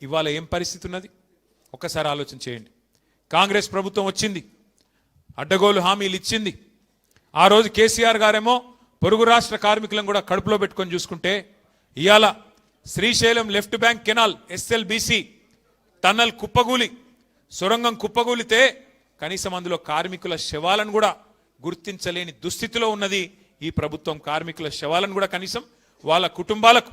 ఇవాళ ఏం పరిస్థితి ఉన్నది ఒక్కసారి ఆలోచన చేయండి. కాంగ్రెస్ ప్రభుత్వం వచ్చింది, అడ్డగోలు హామీలు ఇచ్చింది. ఆ రోజు కేసీఆర్ గారేమో పొరుగు రాష్ట్ర కార్మికులను కూడా కడుపులో పెట్టుకొని చూసుకుంటే ఇవాళ Srisailam left bank canal SLBC tunnel కుప్పగూలి సొరంగం కుప్పగూలితే కనీసం అందులో కార్మికుల శవాలను కూడా గుర్తించలేని దుస్థితిలో ఉన్నది ఈ ప్రభుత్వం. కార్మికుల శవాలను కూడా కనీసం వాళ్ళ కుటుంబాలకు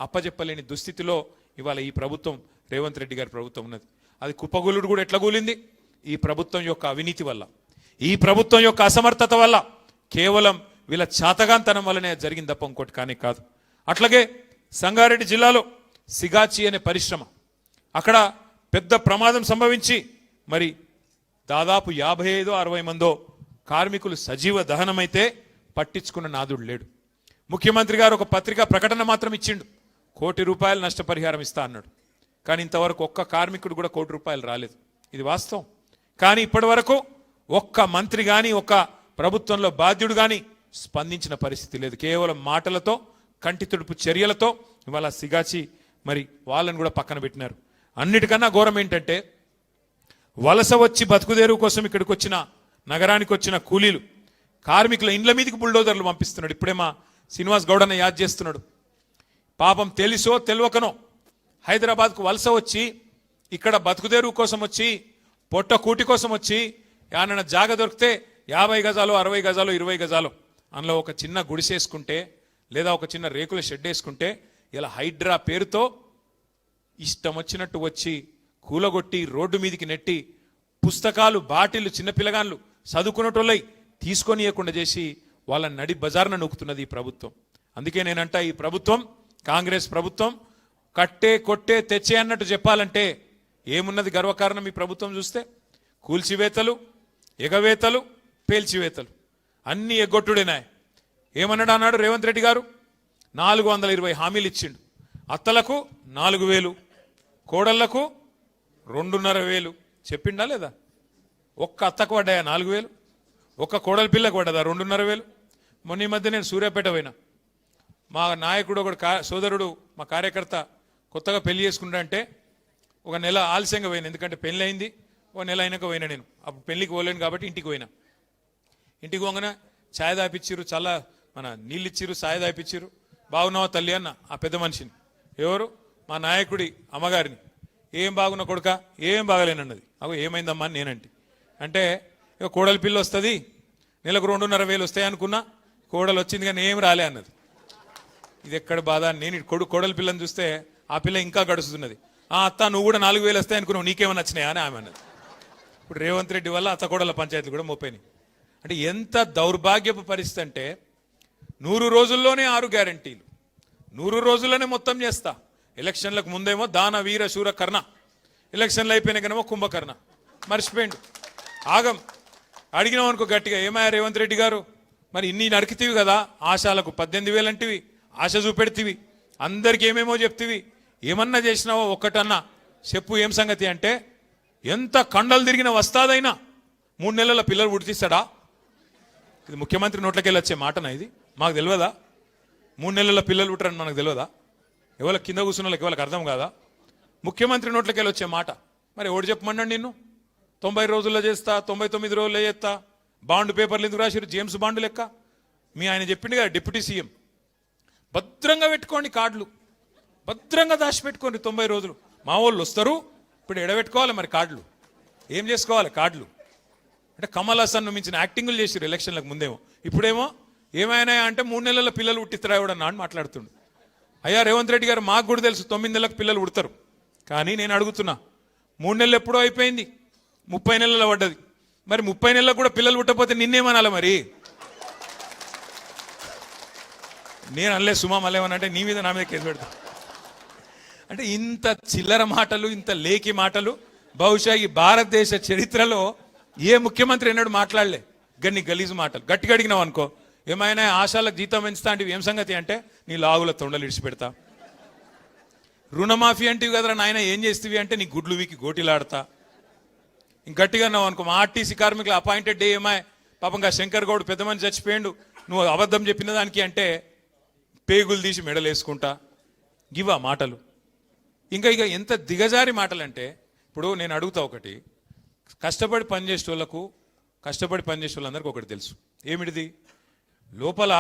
అప్పజెప్పలేని దుస్థితిలో ఇవాళ ఈ ప్రభుత్వం, రేవంత్ రెడ్డి గారి ప్రభుత్వం ఉన్నది. అది కుప్పగూలుడు కూడా ఎట్లా కూలింది? ఈ ప్రభుత్వం యొక్క అవినీతి వల్ల, ఈ ప్రభుత్వం యొక్క అసమర్థత వల్ల, కేవలం వీళ్ళ చాతగాంతనం వల్లనే జరిగింది తప్ప ఇంకోటి కానీ కాదు. అట్లాగే సంగారెడ్డి జిల్లాలో సిగాచి అనే పరిశ్రమ, అక్కడ పెద్ద ప్రమాదం సంభవించి మరి దాదాపు 55-60 మందో కార్మికులు సజీవ దహనమైతే పట్టించుకున్న నాదుడు లేడు. ముఖ్యమంత్రి గారు ఒక పత్రికా ప్రకటన మాత్రం ఇచ్చిండు, ₹1 కోటి నష్టపరిహారం ఇస్తా అన్నాడు. కానీ ఇంతవరకు ఒక్క కార్మికుడు కూడా ₹1 కోటి రాలేదు. ఇది వాస్తవం. కానీ ఇప్పటి వరకు ఒక్క మంత్రి కానీ ఒక్క ప్రభుత్వంలో బాధ్యుడు కానీ స్పందించిన పరిస్థితి లేదు. కేవలం మాటలతో, కంటి తుడుపు చర్యలతో ఇవాళ సిగాచి మరి వాళ్ళని కూడా పక్కన పెట్టినారు. అన్నిటికన్నా ఘోరం ఏంటంటే వలస వచ్చి బతుకుదేరువు కోసం ఇక్కడికి వచ్చిన, నగరానికి వచ్చిన కూలీలు కార్మికుల ఇండ్ల మీదకి బుల్డోజర్లు పంపిస్తున్నాడు. ఇప్పుడే మా శ్రీనివాస్ గౌడన్న యాద్ చేస్తున్నాడు. పాపం తెలిసో తెలియకనో హైదరాబాద్కు వలస వచ్చి ఇక్కడ బతుకుదేరువు కోసం వచ్చి, పొట్ట కూటి కోసం వచ్చి ఏమన్నా జాగ దొరికితే 50 గజాలు, 60 గజాలు, 20 గజాలు అందులో ఒక చిన్న గుడిసేసుకుంటే లేదా ఒక చిన్న రేకుల షెడ్ వేసుకుంటే ఇలా హైడ్రా పేరుతో ఇష్టం వచ్చినట్టు వచ్చి కూలగొట్టి రోడ్డు మీదకి నెట్టి పుస్తకాలు, బాటిళ్లు, చిన్నపిల్లగాన్లు చదువుకున్నటోళ్ళై తీసుకొని ఇవ్వకుండా చేసి వాళ్ళ నడి బజార్న నొక్కుతున్నది ఈ ప్రభుత్వం. అందుకే నేనంట ఈ ప్రభుత్వం, కాంగ్రెస్ ప్రభుత్వం కట్టే కొట్టే తెచ్చే అన్నట్టు చెప్పాలంటే ఏమున్నది గర్వకారణం? ఈ ప్రభుత్వం చూస్తే కూల్చివేతలు, ఎగవేతలు, పేల్చివేతలు అన్నీ ఎగ్గొట్టుడేనాయి. ఏమన్నాడు అన్నాడు రేవంత్ రెడ్డి గారు? 420 హామీలు ఇచ్చిండు. అత్తలకు 4000, కోడళ్లకు 2,500 చెప్పిండా లేదా? ఒక్క అత్తకు పడ్డాయా 4000? ఒక్క కోడల పిల్లకు పడ్డదా 2,500? మొన్న ఈ మధ్య నేను సూర్యాపేట పోయినా. మా నాయకుడు ఒకడు సోదరుడు, మా కార్యకర్త కొత్తగా పెళ్లి చేసుకుంటా అంటే ఒక నెల ఆలస్యంగా పోయినా. ఎందుకంటే పెళ్ళి అయింది, ఒక నెల అయినాక పోయినా. నేను అప్పుడు పెళ్లికి పోలేను కాబట్టి ఇంటికి పోయినా. ఇంటికి పోగానే ఛాయ్ దాపిచ్చిర్రు, చాలా మన నీళ్ళు ఇచ్చిర్రు, ఛాయ్ దాపిచ్చిర్రు. బాగున్నావా తల్లి అన్న ఆ పెద్ద మనిషిని. ఎవరు? మా నాయకుడి అమ్మగారిని. ఏం బాగున్నా కొడుక? ఏం బాగలేనన్నది. అగో ఏమైందమ్మా అని నేనంటే, అంటే ఇక కోడలి పిల్ల వస్తుంది, నెలకు 2,500 వస్తాయి అనుకున్నా, కోడలు వచ్చింది కానీ ఏం రాలే అన్నది. ఇది ఎక్కడ బాధ? నేను కోడలి పిల్లని చూస్తే ఆ పిల్ల ఇంకా గడుస్తున్నది. అత్త నువ్వు కూడా 4,000 వస్తాయి అనుకున్నావు, నీకేమైనా వచ్చినాయా అని ఆమె అన్నది. ఇప్పుడు రేవంత్ రెడ్డి వల్ల అత్త కోడల పంచాయతీలు కూడా మోపోయినాయి. అంటే ఎంత దౌర్భాగ్యపు పరిస్థితి అంటే 100 రోజుల్లోనే 6 గ్యారంటీలు, 100 రోజుల్లోనే మొత్తం చేస్తా. ఎలక్షన్లకు ముందేమో దాన వీర శూర కర్ణ, ఎలక్షన్లు అయిపోయినాకనేమో కుంభకర్ణ. మర్చిపోయిండు. ఆగం. అడిగినావు అనుకో గట్టిగా, ఏమయ్యా రేవంత్ రెడ్డి గారు మరి ఇన్ని నరికితివి కదా, ఆశాలకు 18,000 అంటివి, ఆశ చూపెడితివి, అందరికి ఏమేమో చెప్తివి, ఏమన్నా చేసినావో ఒక్కటన్నా చెప్పు ఏం సంగతి అంటే, ఎంత కండలు తిరిగిన వస్తాదైనా 3 నెలల పిల్లలు పుట్టిస్తాడా? ఇది ముఖ్యమంత్రి నోట్లకెళ్ళి వచ్చే మాటనా? ఇది మాకు తెలియదా? 3 నెలల పిల్లలు పుట్టరని మనకు తెలియదా? ఎవరికి కింద కూర్చున్న వాళ్ళకి ఎవరికి అర్థం కాదా? ముఖ్యమంత్రి నోట్లకెళ్ళి వచ్చే మాట. మరి ఎవడు చెప్పమన్నాడు నిన్ను? 90 రోజుల్లో చేస్తా, 99 రోజుల్లో చేస్తా, బాండ్ పేపర్లు ఎందుకు రాసిరు? జేమ్స్ బాండ్ లెక్క. మీ ఆయన చెప్పింది కదా డిప్యూటీ సీఎం, భద్రంగా పెట్టుకోండి కార్డులు, భద్రంగా దాచిపెట్టుకోండి 90 రోజులు. మా వాళ్ళు వస్తారు, ఇప్పుడు ఎడబెట్టుకోవాలి మరి కార్డులు. ఏం చేసుకోవాలి కార్డులు? అంటే కమల్ హాసన్ మించిన యాక్టింగ్లు చేసిరు ఎలక్షన్లకు ముందేమో. ఇప్పుడేమో ఏమైనా అంటే 3 నెలల పిల్లలు పుట్టిస్తారా ఎవడన్నా అని మాట్లాడుతుండు. అయ్యా రేవంత్ రెడ్డి గారు, మాకు కూడా తెలుసు 9 నెలలకు పిల్లలు పుడతారు. కానీ నేను అడుగుతున్నా, 3 నెలలు ఎప్పుడో అయిపోయింది, 30 నెలలు పడ్డది. మరి 30 నెలలకు కూడా పిల్లలు పుట్టకపోతే నిన్నేమనాలి మరి? నేను అనలే, సుమా మళ్ళేమనంటే నీ మీద నా మీద కేసు పెడతా. అంటే ఇంత చిల్లర మాటలు, ఇంత లేఖి మాటలు బహుశా ఈ భారతదేశ చరిత్రలో ఏ ముఖ్యమంత్రి ఎన్నడూ మాట్లాడలే. గన్ని గలీజు మాటలు. గట్టిగా అడిగినావు అనుకో, ఏమైనా ఆశాలకు జీతం పెంచుతా అంటే ఏం సంగతి అంటే, నీ లాగుల తొండలు ఇడిచిపెడతా. రుణమాఫీ అంటివి కదరా నాయన, ఏం చేస్తేవి అంటే నీ గుడ్లు వీకి గోటిలాడతా. గట్టిగా అన్నావు అనుకో, మా ఆర్టీసీ కార్మికులు అపాయింటెడ్ డే ఏమాయ్, పాపంగా శంకర్ గౌడ్ పెద్ద మంది చచ్చిపోయిండు, నువ్వు అబద్ధం చెప్పిన దానికి అంటే పేగులు తీసి మెడలేసుకుంటా. గివా మాటలు? ఇంకా ఎంత దిగజారి మాటలంటే, ఇప్పుడు నేను అడుగుతా ఒకటి, కష్టపడి పనిచేసే వాళ్ళందరికీ ఒకటి తెలుసు, ఏమిటిది? లోపల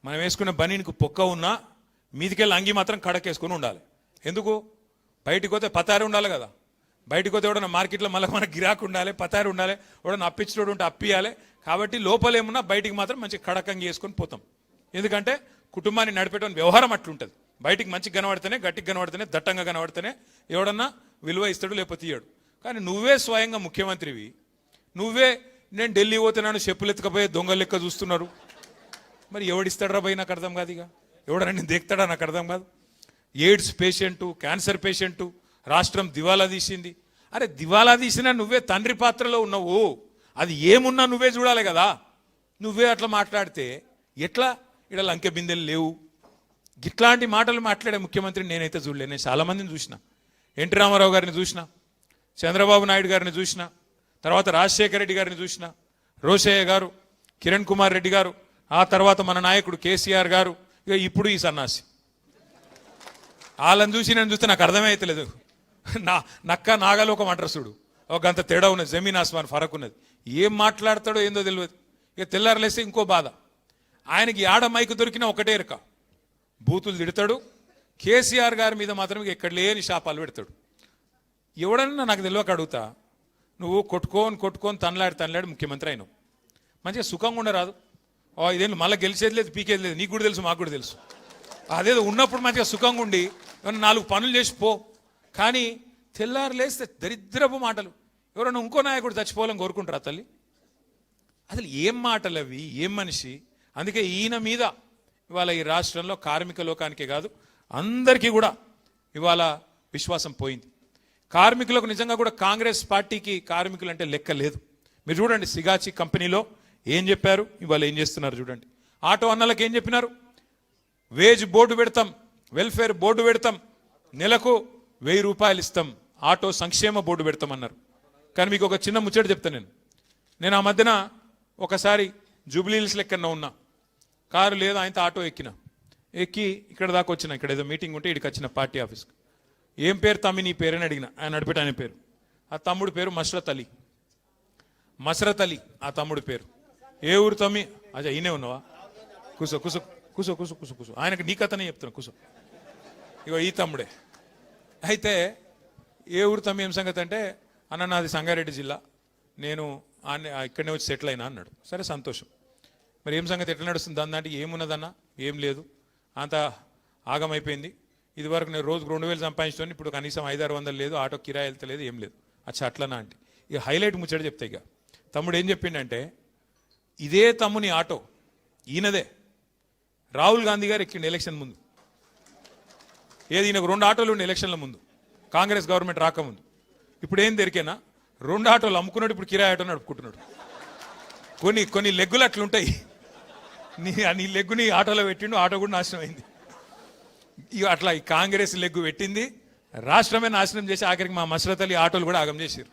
మనం వేసుకున్న బనీనికి పొక్క ఉన్నా మీదికెళ్ళి అంగి మాత్రం కడకేసుకొని ఉండాలి. ఎందుకు? బయటికి పోతే పతారి ఉండాలి కదా. బయటికి పోతే ఎవడన్నా మార్కెట్లో మళ్ళీ మనకు గిరాకు ఉండాలి, పతారి ఉండాలి, ఎవడన్నా అప్పించడం ఉంటే అప్పియాలి. కాబట్టి లోపలేమున్నా బయటికి మాత్రం మంచి కడకంగి వేసుకొని పోతాం. ఎందుకంటే కుటుంబాన్ని నడిపేటువంటి వ్యవహారం అట్లుంటుంది. బయటికి మంచిగా కనబడితేనే, గట్టిగా కనబడితేనే, దట్టంగా కనబడితేనే ఎవడన్నా విలువ ఇస్తాడు, లేకపోతే ఇయ్యాడు. కానీ నువ్వే స్వయంగా ముఖ్యమంత్రివి, నేను ఢిల్లీ పోతున్నాను చెప్పులు ఎత్తుకపోయే దొంగలు లెక్క చూస్తున్నారు. మరి ఎవడిస్తాడరా భయ్? నాకు అర్థం కాదు. ఇక ఎవడన్నా నేను దేక్తాడా? నాకు అర్థం కాదు. ఎయిడ్స్ పేషెంటు, క్యాన్సర్ పేషెంటు, రాష్ట్రం దివాలా తీసింది. అరే దివాలా తీసినా నువ్వే తండ్రి పాత్రలో ఉన్నావు. అది ఏమున్నా నువ్వే చూడాలి కదా. నువ్వే అట్లా మాట్లాడితే ఎట్లా? ఇక్కడ లంకె బిందెలు లేవు. ఇట్లాంటి మాటలు మాట్లాడే ముఖ్యమంత్రిని నేనైతే చూడలేను. నేను చాలామందిని చూసిన. ఎన్టీ రామారావు గారిని చూసిన, చంద్రబాబు నాయుడు గారిని చూసిన, తర్వాత రాజశేఖర రెడ్డి గారిని చూసిన, రోషయ్య గారు, కిరణ్ కుమార్ రెడ్డి గారు, ఆ తర్వాత మన నాయకుడు కేసీఆర్ గారు, ఇక ఇప్పుడు ఈ సన్నాసి. వాళ్ళని చూసి నేను చూస్తే నాకు అర్థమే అవుతలేదు. నక్క నాగలోకం అంటారు చూడు, ఒక అంత తేడా ఉన్నది, జమీన్ ఆస్మాన్ ఫరక్ ఉన్నది. ఏం మాట్లాడతాడో ఏందో తెలియదు. ఇక తెల్లారలేస్తే ఇంకో బాధ. ఆయనకి ఆడ మైకు దొరికినా ఒకటే ఎరక, బూతులు తిడతాడు. కేసీఆర్ గారి మీద మాత్రం ఎక్కడ లేని శాపాలు పెడతాడు. ఎవడన్నా నాకు తెలియక అడుగుతా, నువ్వు కొట్టుకొని తనలాడి ముఖ్యమంత్రి అయినావు, మంచిగా సుఖంగా ఉండరాదు? ఇదేం మళ్ళీ గెలిచేది లేదు, పీకేది లేదు. నీకు కూడా తెలుసు, మాకు కూడా తెలుసు. అదేదో ఉన్నప్పుడు మంచిగా సుఖంగా ఉండి 4 పనులు చేసి పో. కానీ తెల్లారు లేస్తే దరిద్రపు మాటలు. ఎవరైనా ఇంకో నాయకుడు చచ్చిపోవాలని కోరుకుంటారా తల్లి? అసలు ఏం మాటలు అవి, ఏం మనిషి? అందుకే ఈయన మీద ఇవాళ ఈ రాష్ట్రంలో కార్మిక లోకానికే కాదు అందరికీ కూడా ఇవాళ విశ్వాసం పోయింది. కార్మికులకు నిజంగా కూడా కాంగ్రెస్ పార్టీకి కార్మికులు అంటే లెక్క లేదు. మీరు చూడండి, సిగాచి కంపెనీలో ఏం చెప్పారు, ఇవాళ ఏం చేస్తున్నారు చూడండి. ఆటో అన్నలకు ఏం చెప్పినారు? వేజ్ బోర్డు పెడతాం, వెల్ఫేర్ బోర్డు పెడతాం, నెలకు 1000 రూపాయలు ఇస్తాం, ఆటో సంక్షేమ బోర్డు పెడతామన్నారు. కానీ మీకు ఒక చిన్న ముచ్చట చెప్తాను. నేను ఆ మధ్యన ఒకసారి జూబ్లీహిల్స్ లెక్కన ఉన్నా, కారు లేదు, ఆయనతో ఆటో ఎక్కి ఇక్కడ దాకా వచ్చిన. ఇక్కడ ఏదో మీటింగ్ ఉంటే ఇక్కడికి వచ్చిన పార్టీ ఆఫీస్కి. ఏం పేరు తమ్మి నీ పేరని అడిగిన. ఆయన నడిపేట ఆయన పేరు, ఆ తమ్ముడు పేరు మస్రత్ అలీ ఆ తమ్ముడు పేరు. ఏ ఊరు తమ్మి? అచ్చా ఈయనే ఉన్నావా? కూసో కూసో కూసో కూసో కూసో కూసో ఆయనకు నీ కథనే చెప్తున్నా, కూసో. ఇగో ఈ తమ్ముడే. అయితే ఏ ఊరు తమ్మి, ఏం సంగతి అంటే, అన్న నాది సంగారెడ్డి జిల్లా, నేను ఇక్కడనే వచ్చి సెటిల్ అయినా అన్నాడు. సరే సంతోషం. మరి ఏం సంగతి, ఎట్లా నడుస్తుంది దాని దాంట్లో? ఏమున్నదన్నా? ఏం లేదు, అంత ఆగమైపోయింది. ఇదివరకు నేను రోజుకు 2000 సంపాదించుకొని ఇప్పుడు కనీసం 500-600 లేదు, ఆటో కిరాయి వెళ్తలేదు, ఏం లేదు. అచ్చా అట్లనా అంటే ఇక హైలైట్ ముచ్చట చెప్తా. ఇక తమ్ముడు ఏం చెప్పిండంటే, ఇదే తమ్ముని ఆటో ఈయనదే రాహుల్ గాంధీ గారు ఎక్కిండు ఎలక్షన్ ముందు. ఏది, ఈయనకు 2 ఆటోలు ఉండే ఎలక్షన్ల ముందు, కాంగ్రెస్ గవర్నమెంట్ రాకముందు. ఇప్పుడు ఏం దొరికేనా, 2 ఆటోలు అమ్ముకున్నాడు, ఇప్పుడు కిరాయి ఆటో నడుపుకుంటున్నాడు. కొన్ని లెగ్గులు అట్లుంటాయి. నీ లెగ్గుని ఆటోలో పెట్టిండు, ఆటో కూడా నాశనం అయింది. ఇక అట్లా ఈ కాంగ్రెస్ లెగ్గు పెట్టింది, రాష్ట్రమే నాశనం చేసి ఆఖరికి మా మస్రత్ అలీ ఆటోలు కూడా ఆగం చేశారు.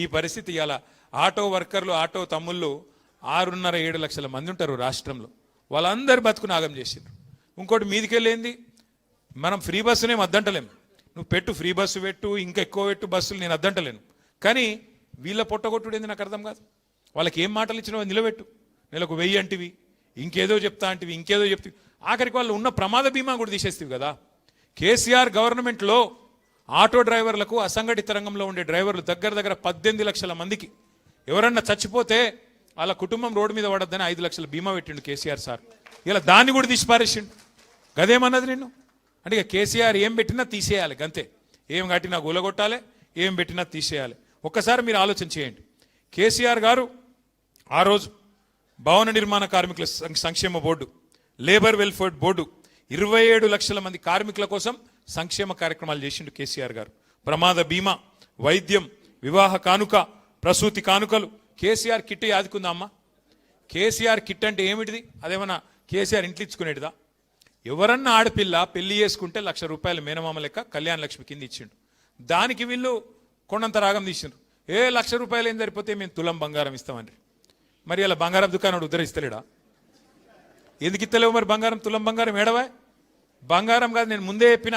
ఈ పరిస్థితి ఇవాళ ఆటో వర్కర్లు, ఆటో తమ్ముళ్ళు 6.5-7 లక్షల మంది ఉంటారు రాష్ట్రంలో. వాళ్ళందరూ బతుకుని ఆగం చేసారు. ఇంకోటి మీదికెళ్ళేంది, మనం ఫ్రీ బస్సునే అద్దంటలేము. నువ్వు పెట్టు, ఫ్రీ బస్సు పెట్టు, ఇంకా ఎక్కువ పెట్టు బస్సులు, నేను అద్దంటలేను. కానీ వీళ్ళ పొట్టగొట్టుడు ఏంది నాకు అర్థం కాదు. వాళ్ళకి ఏం మాటలు ఇచ్చినావో నిలబెట్టు. నెలకు 1000 అంటివి, ఇంకేదో చెప్తా అంటివి, ఇంకేదో చెప్తివి. ఆఖరికి వాళ్ళు ఉన్న ప్రమాద బీమా కూడా తీసేస్తావు కదా. కేసీఆర్ గవర్నమెంట్లో ఆటో డ్రైవర్లకు, అసంఘటిత రంగంలో ఉండే డ్రైవర్లు దగ్గర 18 లక్షల మందికి ఎవరన్నా చచ్చిపోతే వాళ్ళ కుటుంబం రోడ్డు మీద పడద్దని 5 లక్షల బీమా పెట్టిండు కేసీఆర్ సార్. ఇలా దాన్ని కూడా తీసి పారేసిండు. గదేమన్నది నిన్ను అంటే, ఇక కేసీఆర్ ఏం పెట్టినా తీసేయాలి, గంతే. ఏం కట్టినా గూలగొట్టాలి, ఏం పెట్టినా తీసేయాలి. ఒక్కసారి మీరు ఆలోచన చేయండి. కేసీఆర్ గారు ఆ రోజు భవన నిర్మాణ కార్మికుల సంక్షేమ బోర్డు, లేబర్ వెల్ఫేర్ బోర్డు, 27 లక్షల మంది కార్మికుల కోసం సంక్షేమ కార్యక్రమాలు చేసిండు కేసీఆర్ గారు. ప్రమాద బీమా, వైద్యం, వివాహ కానుక, ప్రసూతి కానుకలు. కేసీఆర్ కిట్ యాదుకుందా అమ్మ? కేసీఆర్ కిట్ అంటే ఏమిటిది? అదేమన్నా కేసీఆర్ ఇంట్లో ఇచ్చుకునేటిదా? ఎవరన్నా ఆడపిల్ల పెళ్లి చేసుకుంటే 1,00,000 రూపాయలు మేనమామ లెక్క కళ్యాణ లక్ష్మి కింద ఇచ్చిండు. దానికి వీళ్ళు కొండంత రాగం తీసిండ్రు. 1,00,000 రూపాయలు ఏం సరిపోతే మేము తులం బంగారం ఇస్తామని. మరి అలా బంగారం దుకాణం ఉద్ధరిస్తలేడా? ఎందుకు ఇస్తలేవు మరి బంగారం? తులం బంగారం ఏడవా? బంగారం కాదు, నేను ముందే చెప్పిన,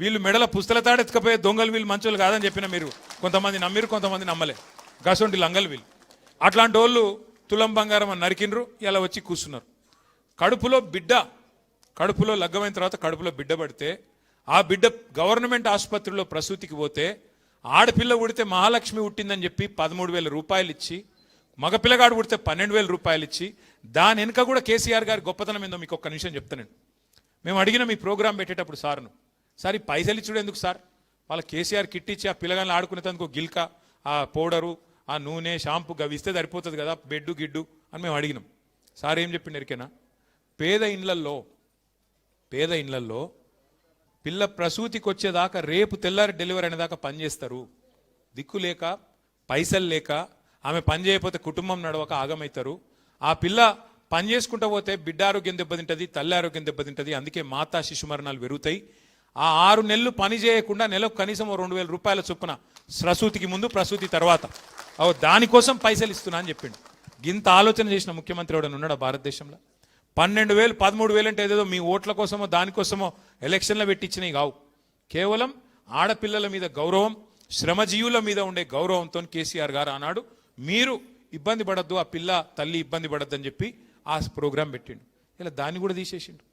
వీళ్ళు మెడల పుస్తల తాడెత్తుకపోయే దొంగలు వీళ్ళు మంచోళ్ళు కాదని చెప్పిన మీరు కొంతమంది నమ్మిరు, కొంతమంది నమ్మలే. గసొంటి లంగలు వీళ్ళు. అట్లాంటి వాళ్ళు తులం బంగారం అని నరికినరు, ఇలా వచ్చి కూర్చున్నారు. కడుపులో లగ్గమైన తర్వాత కడుపులో బిడ్డ పడితే ఆ బిడ్డ గవర్నమెంట్ ఆసుపత్రిలో ప్రసూతికి పోతే ఆడపిల్ల పుడితే మహాలక్ష్మి పుట్టిందని చెప్పి 13,000 రూపాయలు ఇచ్చి, మగపిల్లగాడు పుడితే 12,000 రూపాయలు ఇచ్చి, దాని వెనుక కూడా కేసీఆర్ గారి గొప్పతనం ఏందో మీకు ఒక్క నిమిషం చెప్తాను. మేము అడిగిన మీ ప్రోగ్రాం పెట్టేటప్పుడు సార్ను, సార్ ఈ పైసలు ఇచ్చుడు ఎందుకు సార్? వాళ్ళ కేసీఆర్ కిట్ ఇచ్చి ఆ పిల్లగాన్ని ఆడుకునేందుకు గిల్క, ఆ పౌడరు, ఆ నూనె, షాంపూ గవి ఇస్తే సరిపోతుంది కదా, బెడ్డు గిడ్డు అని మేము అడిగినాం. సార్ ఏం చెప్పిండు ఎరికేనా? పేద ఇండ్లల్లో పిల్ల ప్రసూతికి వచ్చేదాకా రేపు తెల్లారి డెలివరీ అనేదాకా పనిచేస్తారు. దిక్కు లేక, పైసలు లేక, ఆమె పని చేయకపోతే కుటుంబం నడవక ఆగమవుతారు. ఆ పిల్ల పని చేసుకుంటూ పోతే బిడ్డ ఆరోగ్యం దెబ్బతింటుంది, తల్లి ఆరోగ్యం దెబ్బతింటుంది. అందుకే మాతా శిశు మరణాలు పెరుగుతాయి. ఆ 6 నెలలు పని చేయకుండా నెలకు కనీసం 2,000 రూపాయల చొప్పున ప్రసూతికి ముందు, ప్రసూతి తర్వాత దానికోసం పైసలు ఇస్తున్నా అని చెప్పిండు. గింత ఆలోచన చేసిన ముఖ్యమంత్రి ఎవడని ఉన్నాడా భారతదేశంలో? 12,000, 13,000 అంటే ఏదేదో మీ ఓట్ల కోసమో దానికోసమో ఎలక్షన్లో పెట్టించినవి కావు. కేవలం ఆడపిల్లల మీద గౌరవం, శ్రమజీవుల మీద ఉండే గౌరవంతో కేసీఆర్ గారు అన్నాడు మీరు ఇబ్బంది పడద్దు, ఆ పిల్ల తల్లి ఇబ్బంది పడద్దు అని చెప్పి ఆ ప్రోగ్రాం పెట్టిండు. ఇలా దాన్ని కూడా తీసేసిండు.